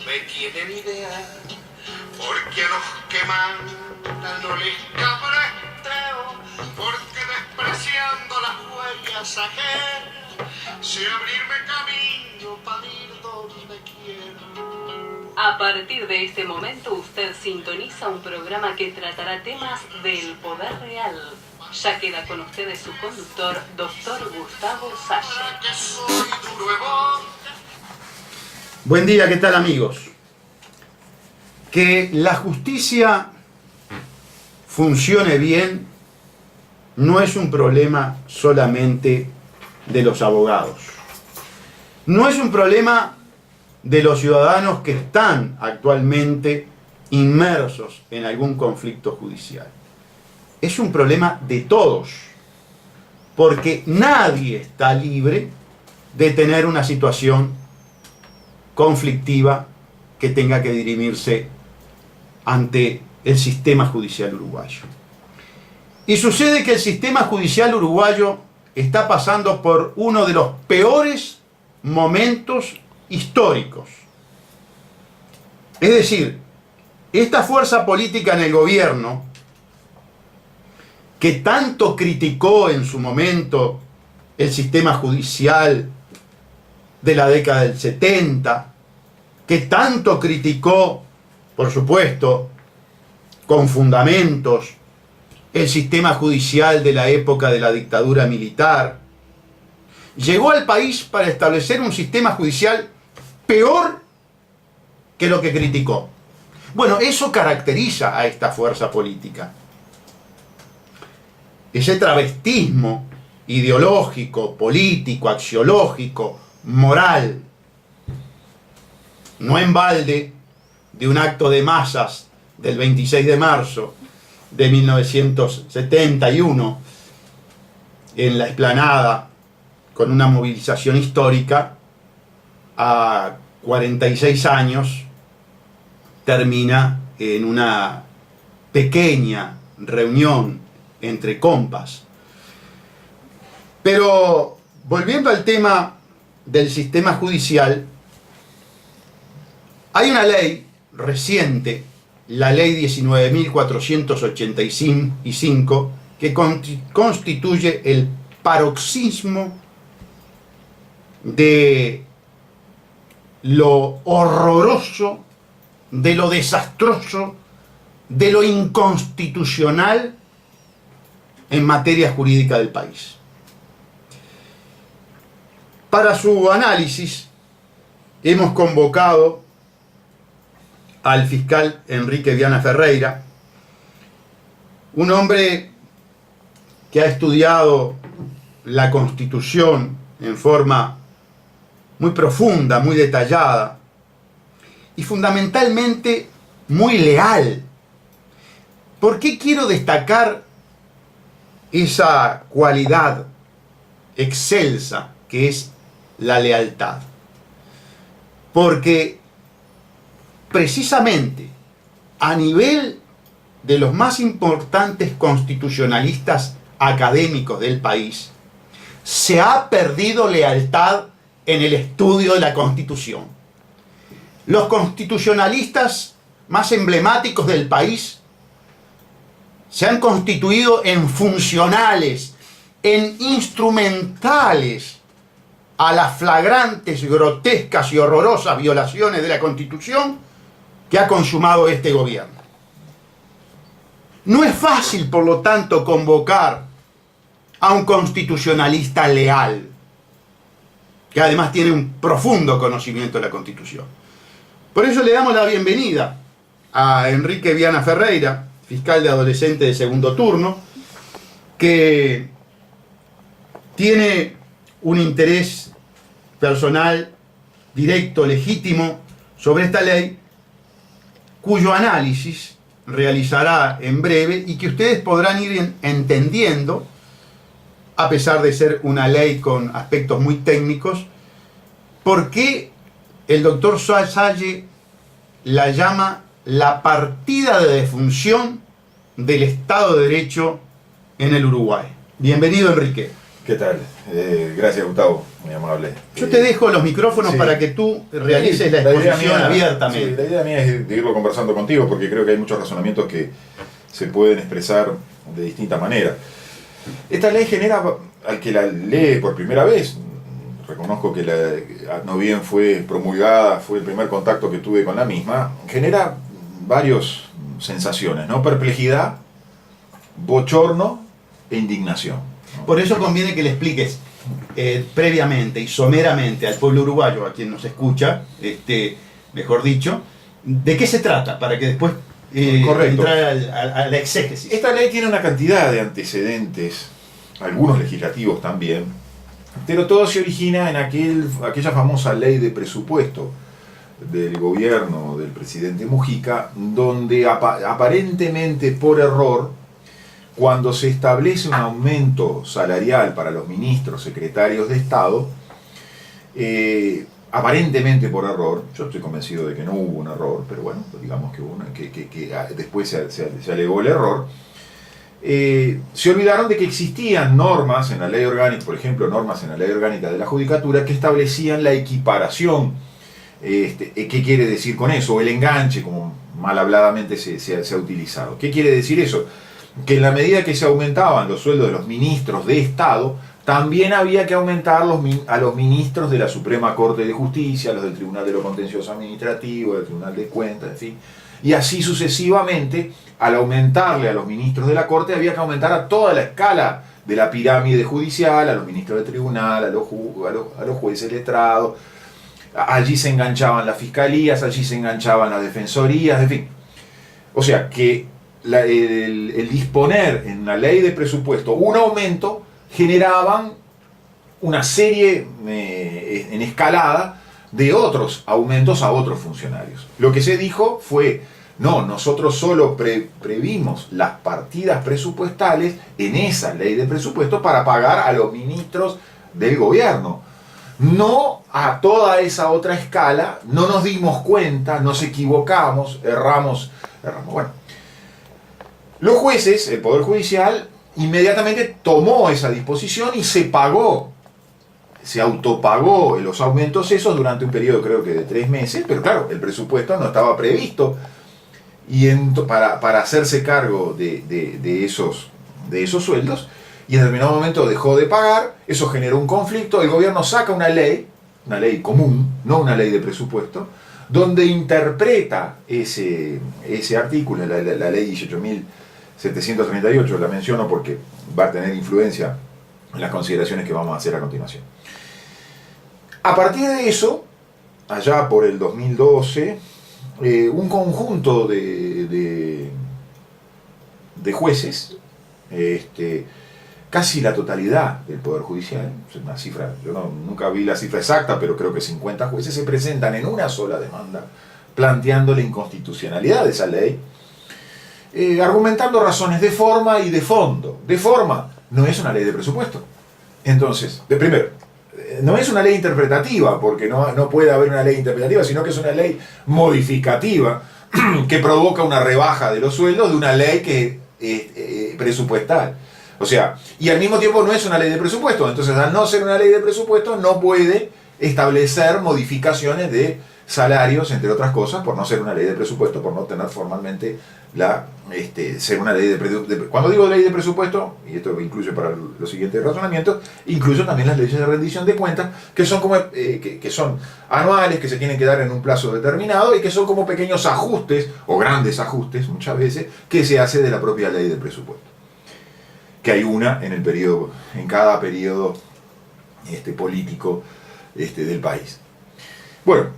me tienen idea, porque a los que mandan no les cabresteo, porque despreciando las huellas ajenas, sé abrirme camino para ir donde quiero. A partir de este momento usted sintoniza un programa que tratará temas del poder real. Ya queda con ustedes su conductor, Dr. Gustavo Salla. Que soy duro de boca. Buen día, ¿qué tal, amigos? Que la justicia funcione bien no es un problema solamente de los abogados. No es un problema de los ciudadanos que están actualmente inmersos en algún conflicto judicial. Es un problema de todos, porque nadie está libre de tener una situación conflictiva que tenga que dirimirse ante el sistema judicial uruguayo. Y sucede que el sistema judicial uruguayo está pasando por uno de los peores momentos históricos. Es decir, esta fuerza política en el gobierno, que tanto criticó en su momento el sistema judicial de la década del 70, que tanto criticó, por supuesto, con fundamentos, el sistema judicial de la época de la dictadura militar, llegó al país para establecer un sistema judicial peor que lo que criticó. Bueno, eso caracteriza a esta fuerza política. Ese travestismo ideológico, político, axiológico, moral, no en balde de un acto de masas del 26 de marzo de 1971 en la explanada con una movilización histórica, a 46 años termina en una pequeña reunión entre compas. Pero volviendo al tema del sistema judicial, hay una ley reciente, la ley 19.485, que constituye el paroxismo de lo horroroso, de lo desastroso, de lo inconstitucional en materia jurídica del país. Para su análisis hemos convocado al fiscal Enrique Viana Ferreira, un hombre que ha estudiado la Constitución en forma muy profunda, muy detallada y fundamentalmente muy leal. ¿Por qué quiero destacar esa cualidad excelsa que es la lealtad? Porque precisamente a nivel de los más importantes constitucionalistas académicos del país, se ha perdido lealtad en el estudio de la Constitución. Los constitucionalistas más emblemáticos del país se han constituido en funcionales, en instrumentales a las flagrantes, grotescas y horrorosas violaciones de la Constitución que ha consumado este gobierno. No es fácil, por lo tanto, convocar a un constitucionalista leal, que además tiene un profundo conocimiento de la Constitución. Por eso le damos la bienvenida a Enrique Viana Ferreira, fiscal de adolescente de segundo turno, que tiene un interés personal, directo, legítimo, sobre esta ley, cuyo análisis realizará en breve y que ustedes podrán ir entendiendo, a pesar de ser una ley con aspectos muy técnicos, por qué el doctor Salle la llama la partida de defunción del Estado de Derecho en el Uruguay. Bienvenido, Enrique. ¿Qué tal? Gracias, Gustavo, muy amable. Yo te dejo los micrófonos sí. para que tú realices Sí, la exposición mía, abiertamente. Sí, la idea mía es de irlo conversando contigo porque creo que hay muchos razonamientos que se pueden expresar de distinta manera. Esta ley genera, al que la lee por primera vez, reconozco que no bien fue promulgada, fue el primer contacto que tuve con la misma, genera varias sensaciones, ¿no? Perplejidad, bochorno e indignación, ¿no? Por eso conviene que le expliques previamente y someramente al pueblo uruguayo, a quien nos escucha, mejor dicho, de qué se trata, para que después Correcto. entrar a la exégesis. Esta ley tiene una cantidad de antecedentes, algunos legislativos también, pero todo se origina en aquella famosa ley de presupuesto del gobierno del presidente Mujica, donde aparentemente por error, cuando se establece un aumento salarial para los ministros, secretarios de Estado, aparentemente por error, yo estoy convencido de que no hubo un error, pero bueno, digamos que después se alegó el error, se olvidaron de que existían normas en la ley orgánica, por ejemplo, normas en la ley orgánica de la Judicatura que establecían la equiparación. ¿Qué quiere decir con eso? O el enganche, como mal habladamente se ha utilizado. ¿Qué quiere decir eso? Que en la medida que se aumentaban los sueldos de los ministros de Estado, también había que aumentar a los ministros de la Suprema Corte de Justicia, los del Tribunal de lo Contencioso Administrativo, del Tribunal de Cuentas, en fin. Y así sucesivamente, al aumentarle a los ministros de la Corte, había que aumentar a toda la escala de la pirámide judicial, a los ministros del tribunal, a los jueces letrados. Allí se enganchaban las fiscalías, allí se enganchaban las defensorías, en fin. O sea que el disponer en la ley de presupuesto un aumento generaban una serie en escalada de otros aumentos a otros funcionarios. Lo que se dijo fue, no, nosotros solo previmos las partidas presupuestales en esa ley de presupuesto para pagar a los ministros del gobierno. No a toda esa otra escala, no nos dimos cuenta, nos equivocamos, erramos. Bueno, los jueces, el Poder Judicial, inmediatamente tomó esa disposición y se autopagó los aumentos esos durante un periodo creo que de 3 meses, pero claro, el presupuesto no estaba previsto y para hacerse cargo de esos sueldos, y en determinado momento dejó de pagar, eso generó un conflicto, el gobierno saca una ley común, no una ley de presupuesto, donde interpreta ese artículo, la ley 18.738, la menciono porque va a tener influencia en las consideraciones que vamos a hacer a continuación. A partir de eso, allá por el 2012, un conjunto de jueces, casi la totalidad del Poder Judicial, es una cifra, yo nunca vi la cifra exacta, pero creo que 50 jueces se presentan en una sola demanda, planteando la inconstitucionalidad de esa ley, argumentando razones de forma y de fondo. De forma, no es una ley de presupuesto. Entonces, primero, no es una ley interpretativa, porque no puede haber una ley interpretativa, sino que es una ley modificativa que provoca una rebaja de los sueldos de una ley que es presupuestal. O sea, y al mismo tiempo no es una ley de presupuesto. Entonces, al no ser una ley de presupuesto, no puede establecer modificaciones de salarios, entre otras cosas, por no ser una ley de presupuesto, por no tener formalmente ser una ley de presupuesto. Cuando digo ley de presupuesto, y esto incluye para los siguientes razonamientos, incluyo también las leyes de rendición de cuentas, que son que son anuales, que se tienen que dar en un plazo determinado y que son como pequeños ajustes, o grandes ajustes muchas veces, que se hace de la propia ley de presupuesto. Que hay una en cada periodo político del país. Bueno,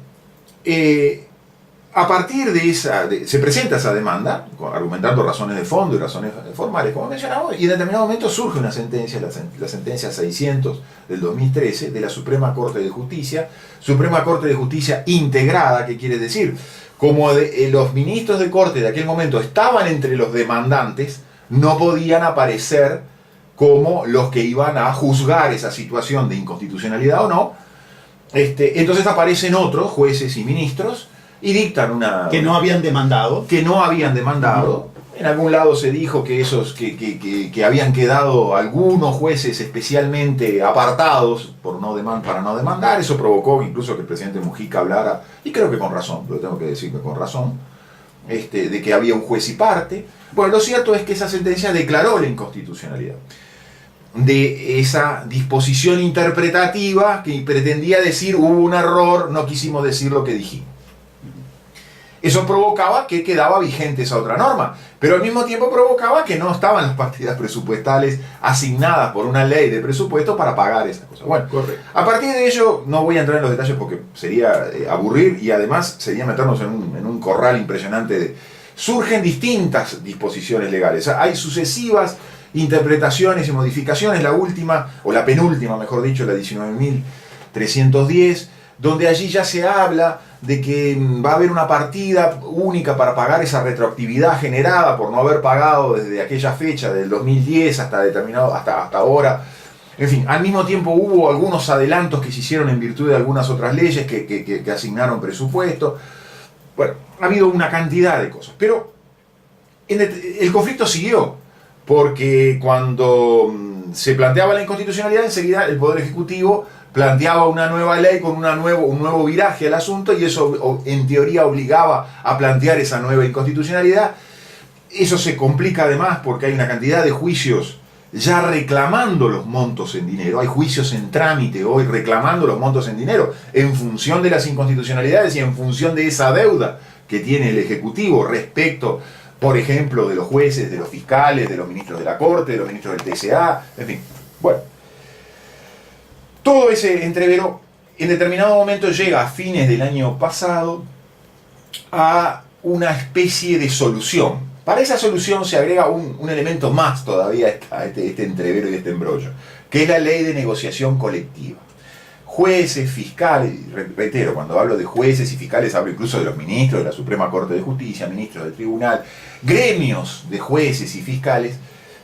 a partir de se presenta esa demanda, argumentando razones de fondo y razones formales, como mencionamos, y en determinado momento surge una sentencia, la sentencia 600 del 2013 de la Suprema Corte de Justicia integrada, que quiere decir, como los ministros de Corte de aquel momento estaban entre los demandantes, no podían aparecer como los que iban a juzgar esa situación de inconstitucionalidad o no. Entonces aparecen otros jueces y ministros y dictan que no habían demandado. En algún lado se dijo que que habían quedado algunos jueces especialmente apartados para no demandar. Eso provocó incluso que el presidente Mujica hablara, y creo que con razón, lo tengo que decir que con razón, de que había un juez y parte. Bueno, lo cierto es que esa sentencia declaró la inconstitucionalidad de esa disposición interpretativa que pretendía decir hubo un error, no quisimos decir lo que dijimos. Eso provocaba que quedaba vigente esa otra norma, pero al mismo tiempo provocaba que no estaban las partidas presupuestales asignadas por una ley de presupuesto para pagar esas cosas. Bueno, correcto. A partir de ello, no voy a entrar en los detalles porque sería aburrir y además sería meternos en un corral impresionante. Surgen distintas disposiciones legales, hay sucesivas interpretaciones y modificaciones, la última, o la penúltima, mejor dicho, la 19.310, donde allí ya se habla de que va a haber una partida única para pagar esa retroactividad generada por no haber pagado desde aquella fecha del 2010 hasta ahora. En fin, al mismo tiempo hubo algunos adelantos que se hicieron en virtud de algunas otras leyes que asignaron presupuesto. Bueno, ha habido una cantidad de cosas, pero el conflicto siguió, porque cuando se planteaba la inconstitucionalidad, enseguida el Poder Ejecutivo planteaba una nueva ley con un nuevo viraje al asunto, y eso en teoría obligaba a plantear esa nueva inconstitucionalidad. Eso se complica además porque hay una cantidad de juicios ya reclamando los montos en dinero. Hay juicios en trámite hoy reclamando los montos en dinero en función de las inconstitucionalidades y en función de esa deuda que tiene el Ejecutivo respecto, por ejemplo, de los jueces, de los fiscales, de los ministros de la Corte, de los ministros del TSA, en fin. Bueno, todo ese entrevero en determinado momento llega a fines del año pasado a una especie de solución. Para esa solución se agrega un elemento más todavía a este entrevero y este embrollo, que es la ley de negociación colectiva. Jueces, fiscales, reitero, cuando hablo de jueces y fiscales hablo incluso de los ministros de la Suprema Corte de Justicia, ministros del Tribunal, gremios de jueces y fiscales,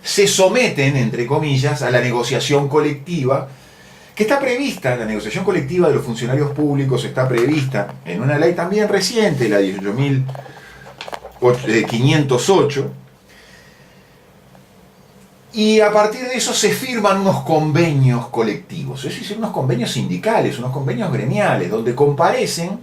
se someten, entre comillas, a la negociación colectiva que está prevista. La negociación colectiva de los funcionarios públicos está prevista en una ley también reciente, la 18.508, y a partir de eso se firman unos convenios colectivos, es decir, unos convenios sindicales, unos convenios gremiales, donde comparecen,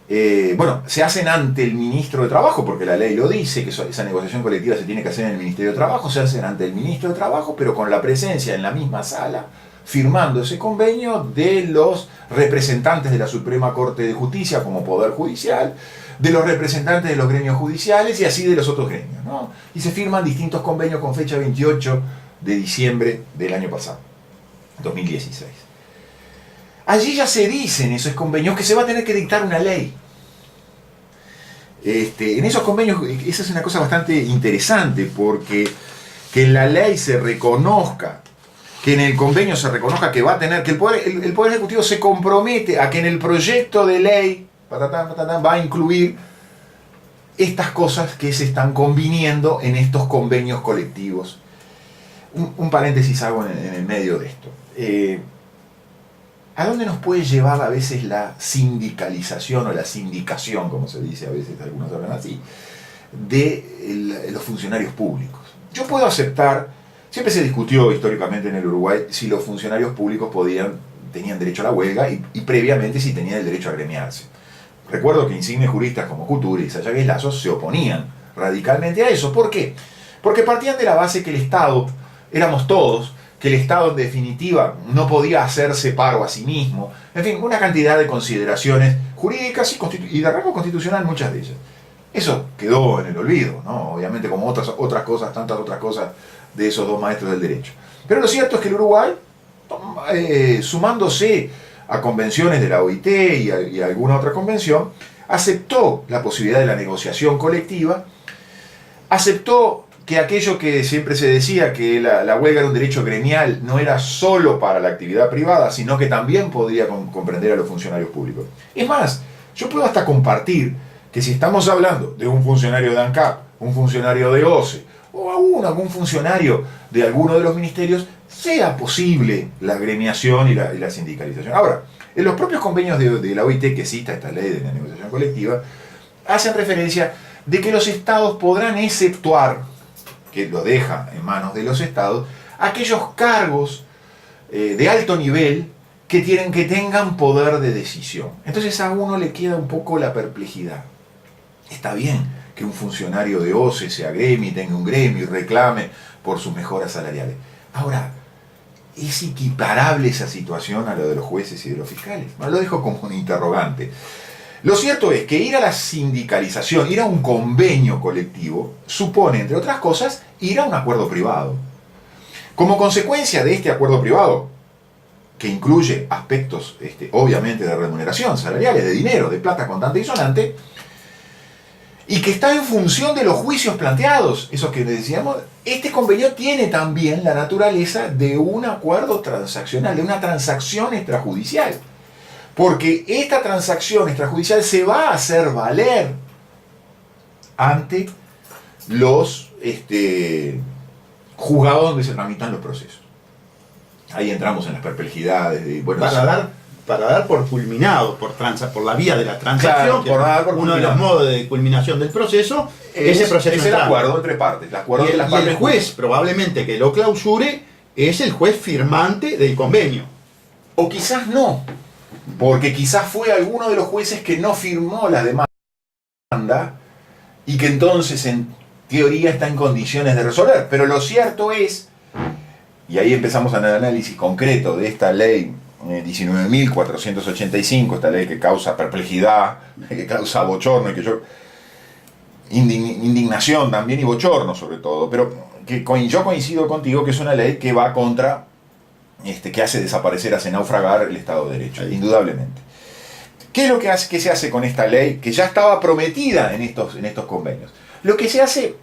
se hacen ante el ministro de Trabajo, porque la ley lo dice, que esa negociación colectiva se tiene que hacer en el Ministerio de Trabajo, se hacen ante el ministro de Trabajo, pero con la presencia en la misma sala, firmando ese convenio, de los representantes de la Suprema Corte de Justicia como Poder Judicial, de los representantes de los gremios judiciales y así de los otros gremios, ¿no? Y se firman distintos convenios con fecha 28 de diciembre del año pasado, 2016. Allí ya se dice en esos convenios que se va a tener que dictar una ley. En esos convenios, esa es una cosa bastante interesante, porque que en la ley se reconozca, que en el convenio se reconozca que va a tener, que el Poder Ejecutivo se compromete a que en el proyecto de ley va a incluir estas cosas que se están conviniendo en estos convenios colectivos. Un paréntesis hago en el medio de esto. ¿A dónde nos puede llevar a veces la sindicalización o la sindicación, como se dice a veces, algunos hablan así, de los funcionarios públicos? Yo puedo aceptar, siempre se discutió históricamente en el Uruguay si los funcionarios públicos tenían derecho a la huelga y previamente si tenían el derecho a agremiarse. Recuerdo que insignes juristas como Couture y Sayagues Lazo se oponían radicalmente a eso. ¿Por qué? Porque partían de la base que el Estado, éramos todos, que el Estado en definitiva no podía hacerse paro a sí mismo. En fin, una cantidad de consideraciones jurídicas y de rango constitucional, muchas de ellas. Eso quedó en el olvido, ¿no? Obviamente, como otras cosas, tantas otras cosas de esos dos maestros del derecho. Pero lo cierto es que el Uruguay, sumándose a convenciones de la OIT y a alguna otra convención, aceptó la posibilidad de la negociación colectiva, aceptó que aquello que siempre se decía, que la huelga era un derecho gremial, no era solo para la actividad privada, sino que también podría comprender a los funcionarios públicos. Es más, yo puedo hasta compartir que si estamos hablando de un funcionario de ANCAP, un funcionario de OCE, o aún algún funcionario de alguno de los ministerios, sea posible la agremiación y la sindicalización. Ahora, en los propios convenios de la OIT que cita esta ley de la negociación colectiva, hacen referencia de que los estados podrán exceptuar, que lo deja en manos de los estados, aquellos cargos de alto nivel que tengan poder de decisión. Entonces a uno le queda un poco la perplejidad. Está bien que un funcionario de OCE se agremie, tenga un gremio y reclame por sus mejoras salariales. Ahora, ¿es equiparable esa situación a lo de los jueces y de los fiscales? Bueno, lo dejo como un interrogante. Lo cierto es que ir a la sindicalización, ir a un convenio colectivo, supone, entre otras cosas, ir a un acuerdo privado. Como consecuencia de este acuerdo privado, que incluye aspectos, obviamente, de remuneración, salariales, de dinero, de plata contante y sonante, y que está en función de los juicios planteados, esos que decíamos, este convenio tiene también la naturaleza de un acuerdo transaccional, de una transacción extrajudicial. Porque esta transacción extrajudicial se va a hacer valer ante los juzgados donde se tramitan los procesos. Ahí entramos en las perplejidades de, bueno, para dar por culminado, por la vía de la transacción, claro, por uno de los modos de culminación del proceso, ese proceso es el acuerdo entre partes. El acuerdo y de las partes. el juez, probablemente que lo clausure, es el juez firmante del convenio. O quizás no, porque quizás fue alguno de los jueces que no firmó la demanda y que entonces en teoría está en condiciones de resolver. Pero lo cierto es, y ahí empezamos en el análisis concreto de esta ley 19.485, esta ley que causa perplejidad, que causa bochorno, indignación también y bochorno sobre todo, pero que yo coincido contigo que es una ley que va contra, que hace desaparecer, hace naufragar el Estado de Derecho, indudablemente. ¿Qué es lo que se hace con esta ley que ya estaba prometida en estos convenios? Lo que se hace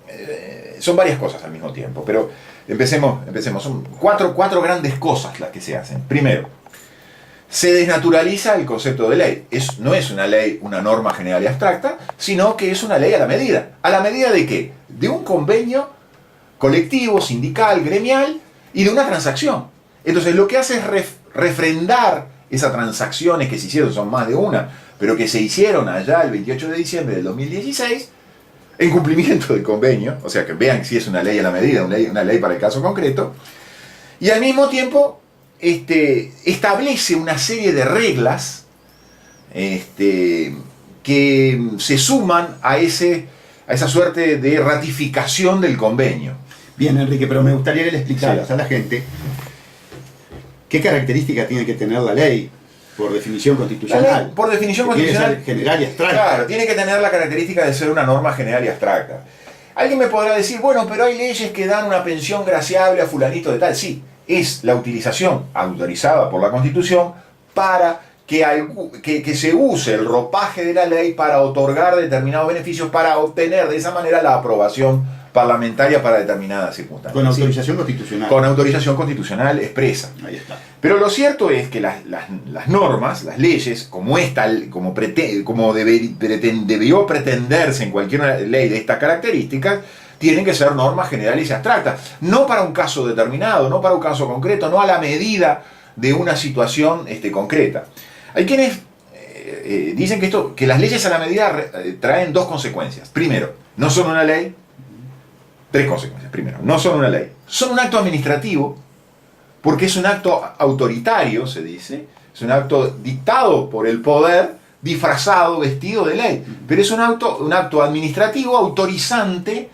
son varias cosas al mismo tiempo, pero empecemos. Son cuatro grandes cosas las que se hacen. Primero, se desnaturaliza el concepto de ley. No es una ley, una norma general y abstracta, sino que es una ley a la medida. ¿A la medida de qué? De un convenio colectivo, sindical, gremial y de una transacción. Entonces lo que hace es refrendar esas transacciones que se hicieron, son más de una, pero que se hicieron allá el 28 de diciembre del 2016, en cumplimiento del convenio, o sea que vean si es una ley a la medida, una ley para el caso concreto, y al mismo tiempo establece una serie de reglas que se suman a esa suerte de ratificación del convenio. Bien, Enrique, pero me gustaría que le explicaras a la gente qué característica tiene que tener la ley por definición constitucional. La ley, por definición constitucional, tiene que ser general y abstracta. Claro, tiene que tener la característica de ser una norma general y abstracta. Alguien me podrá decir, bueno, pero hay leyes que dan una pensión graciable a fulanito de tal. Sí, es la utilización autorizada por la Constitución para que se use el ropaje de la ley para otorgar determinados beneficios, para obtener de esa manera la aprobación parlamentaria para determinadas circunstancias. Con autorización constitucional. Con autorización constitucional expresa. Ahí está. Pero lo cierto es que las normas, las leyes, como esta, como debió pretenderse en cualquier ley de estas características, tienen que ser normas generales y abstractas. No para un caso determinado, no para un caso concreto, no a la medida de una situación concreta. Hay quienes dicen que las leyes a la medida traen dos consecuencias. Primero, no son una ley. Tres consecuencias. Primero, no son una ley. Son un acto administrativo, porque es un acto autoritario, se dice. Es un acto dictado por el poder, disfrazado, vestido de ley. Pero es un acto administrativo autorizante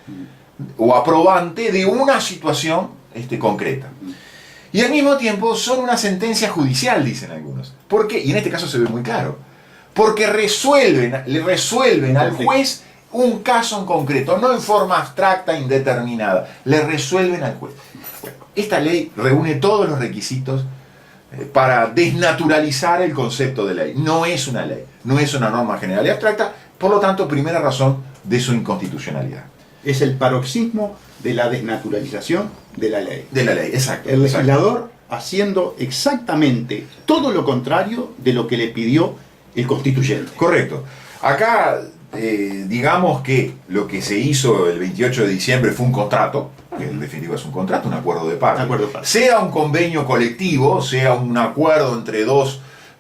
o aprobante de una situación concreta. Y al mismo tiempo son una sentencia judicial, dicen algunos. ¿Por qué? Y en este caso se ve muy claro. Porque le resuelven al juez un caso en concreto, no en forma abstracta, indeterminada. Le resuelven al juez. Bueno, esta ley reúne todos los requisitos para desnaturalizar el concepto de ley. No es una ley, no es una norma general y abstracta, por lo tanto, primera razón de su inconstitucionalidad. Es el paroxismo de la desnaturalización de la ley. De la ley, exacto. El legislador haciendo exactamente todo lo contrario de lo que le pidió el constituyente. Correcto. Acá, digamos que lo que se hizo el 28 de diciembre fue un contrato, que en definitiva es un contrato, un acuerdo de parte. Sea un convenio colectivo, sea un acuerdo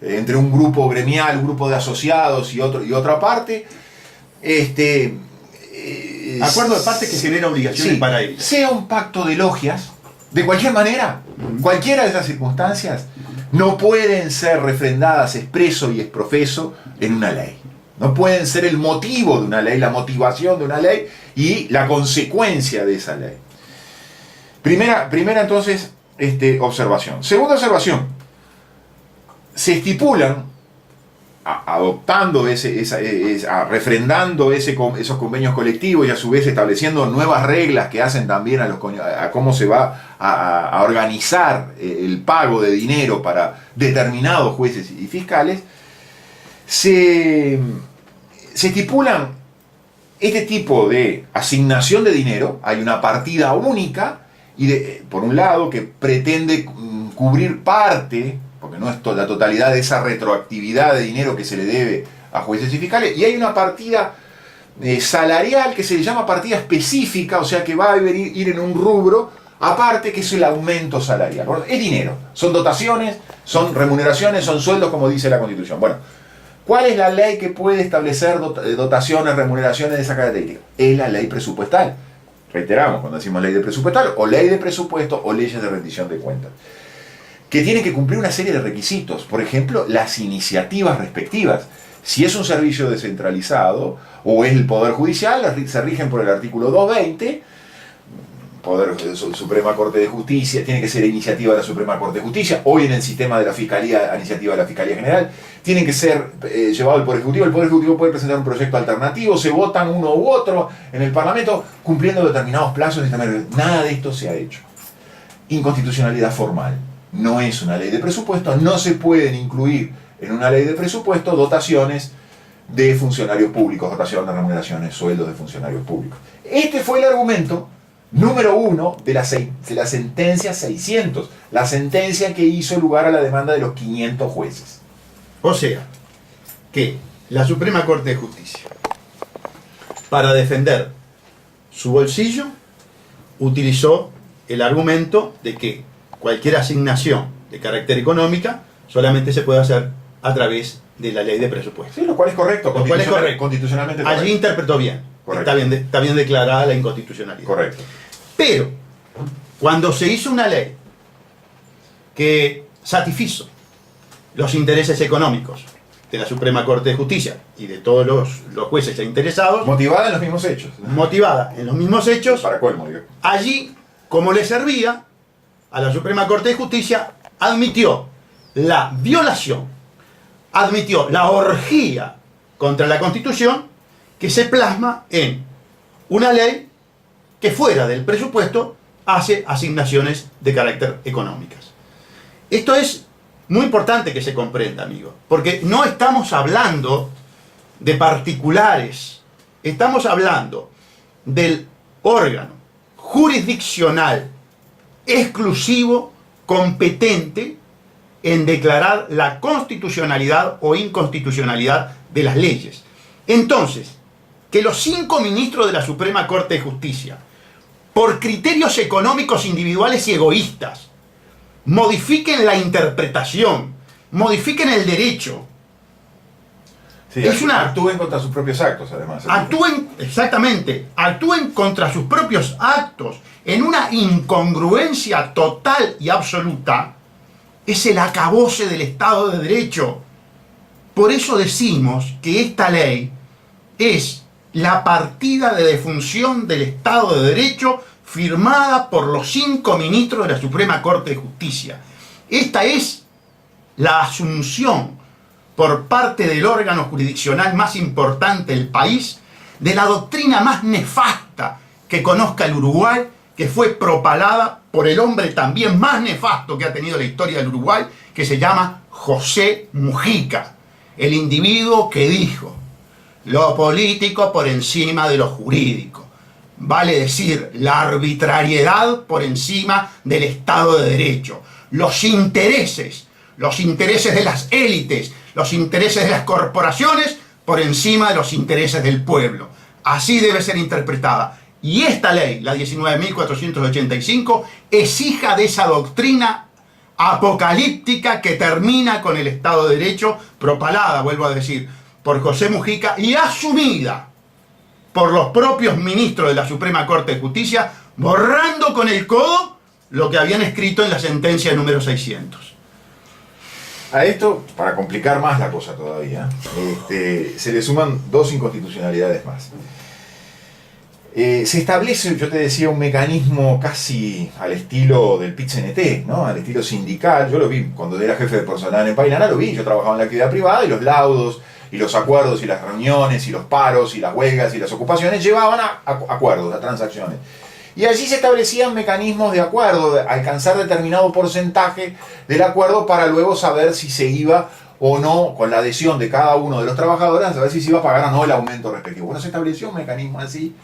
entre un grupo gremial, un grupo de asociados y otra parte, Acuerdo de partes que genera obligaciones sí, para él. Sea un pacto de logias, de cualquier manera, cualquiera de esas circunstancias, no pueden ser refrendadas expreso y exprofeso en una ley. No pueden ser el motivo de una ley, la motivación de una ley y la consecuencia de esa ley. Primera entonces, observación. Segunda observación. Se estipulan, adoptando refrendando esos convenios colectivos y a su vez estableciendo nuevas reglas que hacen también a cómo se va a organizar el pago de dinero para determinados jueces y fiscales, se estipulan este tipo de asignación de dinero. Hay una partida única y por un lado que pretende cubrir parte, porque no es la totalidad de esa retroactividad de dinero que se le debe a jueces y fiscales, y hay una partida salarial que se le llama partida específica, o sea que va a ir en un rubro aparte, que es el aumento salarial. Bueno, es dinero, son dotaciones, son remuneraciones, son sueldos, como dice la Constitución. Bueno, ¿cuál es la ley que puede establecer dotaciones, remuneraciones de esa característica? Es la ley presupuestal. Reiteramos, cuando decimos ley de presupuestal, o ley de presupuesto o leyes de rendición de cuentas, que tienen que cumplir una serie de requisitos. Por ejemplo, las iniciativas respectivas. Si es un servicio descentralizado o es el Poder Judicial, se rigen por el artículo 220, Suprema Corte de Justicia, tiene que ser iniciativa de la Suprema Corte de Justicia. Hoy en el sistema de la Fiscalía, iniciativa de la Fiscalía General, tienen que ser llevado al Poder Ejecutivo. El Poder Ejecutivo puede presentar un proyecto alternativo, se votan uno u otro en el Parlamento, cumpliendo determinados plazos. Nada de esto se ha hecho. Inconstitucionalidad formal. No es una ley de presupuesto, no se pueden incluir en una ley de presupuesto dotaciones de funcionarios públicos, dotaciones de remuneraciones, sueldos de funcionarios públicos. Este fue el argumento número 1 de la sentencia 600, la sentencia que hizo lugar a la demanda de los 500 jueces. O sea, que la Suprema Corte de Justicia, para defender su bolsillo, utilizó el argumento de que cualquier asignación de carácter económica solamente se puede hacer a través de la ley de presupuesto. Sí, lo cual es correcto, constitucionalmente correcto. Allí interpretó bien. Está bien declarada la inconstitucionalidad. Correcto. Pero, cuando se hizo una ley que satisfizo los intereses económicos de la Suprema Corte de Justicia y de todos los jueces interesados, motivada en los mismos hechos. Motivada en los mismos hechos, para colmo, digo. Allí, como le servía, a la Suprema Corte de Justicia admitió la violación, admitió la orgía contra la Constitución que se plasma en una ley que fuera del presupuesto hace asignaciones de carácter económicas. Esto es muy importante que se comprenda, amigo, porque no estamos hablando de particulares, estamos hablando del órgano jurisdiccional exclusivo, competente en declarar la constitucionalidad o inconstitucionalidad de las leyes. Entonces, que los 5 ministros de la Suprema Corte de Justicia, por criterios económicos individuales y egoístas, modifiquen la interpretación, modifiquen el derecho. Sí, actúen contra sus propios actos, además. Actúen contra sus propios actos en una incongruencia total y absoluta. Es el acabose del Estado de Derecho. Por eso decimos que esta ley es la partida de defunción del Estado de Derecho firmada por los 5 ministros de la Suprema Corte de Justicia. Esta es la asunción por parte del órgano jurisdiccional más importante del país de la doctrina más nefasta que conozca el Uruguay, que fue propalada por el hombre también más nefasto que ha tenido la historia del Uruguay, que se llama José Mujica, el individuo que dijo: lo político por encima de lo jurídico, vale decir, la arbitrariedad por encima del Estado de Derecho, los intereses de las élites, los intereses de las corporaciones por encima de los intereses del pueblo. Así debe ser interpretada. Y esta ley, la 19.485, es hija de esa doctrina apocalíptica que termina con el Estado de Derecho, propalada, vuelvo a decir, por José Mujica y asumida por los propios ministros de la Suprema Corte de Justicia, borrando con el codo lo que habían escrito en la sentencia número 600. A esto, para complicar más la cosa todavía, se le suman dos inconstitucionalidades más. Se establece, yo te decía, un mecanismo casi al estilo del PIT-CNT, ¿no? Al estilo sindical. Yo lo vi cuando era jefe de personal en Pailana, lo vi. Yo trabajaba en la actividad privada y los laudos, y los acuerdos, y las reuniones, y los paros, y las huelgas, y las ocupaciones llevaban a acuerdos, a transacciones. Y allí se establecían mecanismos de acuerdo, de alcanzar determinado porcentaje del acuerdo para luego saber si se iba o no, con la adhesión de cada uno de los trabajadores, a saber si se iba a pagar o no el aumento respectivo. Bueno, se estableció un mecanismo así,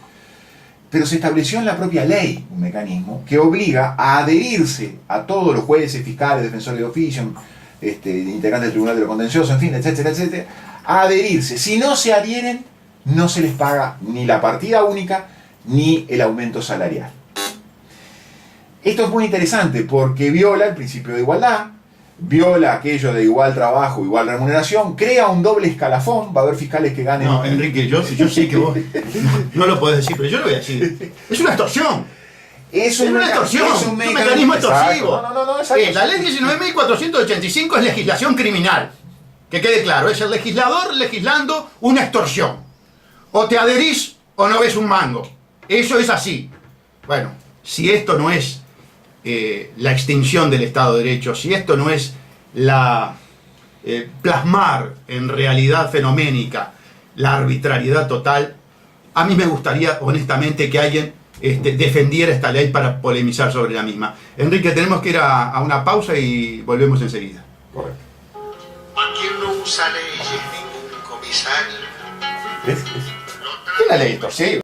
pero se estableció en la propia ley un mecanismo que obliga a adherirse a todos los jueces, fiscales, defensores de oficio, integrantes del Tribunal de lo Contencioso, en fin, etcétera, etcétera, a adherirse. Si no se adhieren, no se les paga ni la partida única ni el aumento salarial. Esto es muy interesante porque viola el principio de igualdad, viola aquello de igual trabajo, igual remuneración, crea un doble escalafón. Va a haber fiscales que ganen... No, Enrique, yo sé que vos no lo podés decir, pero yo lo voy a decir. Es una extorsión. Es una extorsión, es un mecanismo extorsivo. Exacto. La ley 19.485 es legislación criminal. Que quede claro, es el legislador legislando una extorsión. O te adherís o no ves un mango. Eso es así. Bueno, si esto no es la extinción del Estado de Derecho, si esto no es plasmar en realidad fenoménica la arbitrariedad total, a mí me gustaría honestamente que alguien defendiera esta ley para polemizar sobre la misma. Enrique, tenemos que ir a una pausa y volvemos enseguida. Correcto. Aquí no usa leyes ningún comisario. ¿Qué es la ley extorsiva?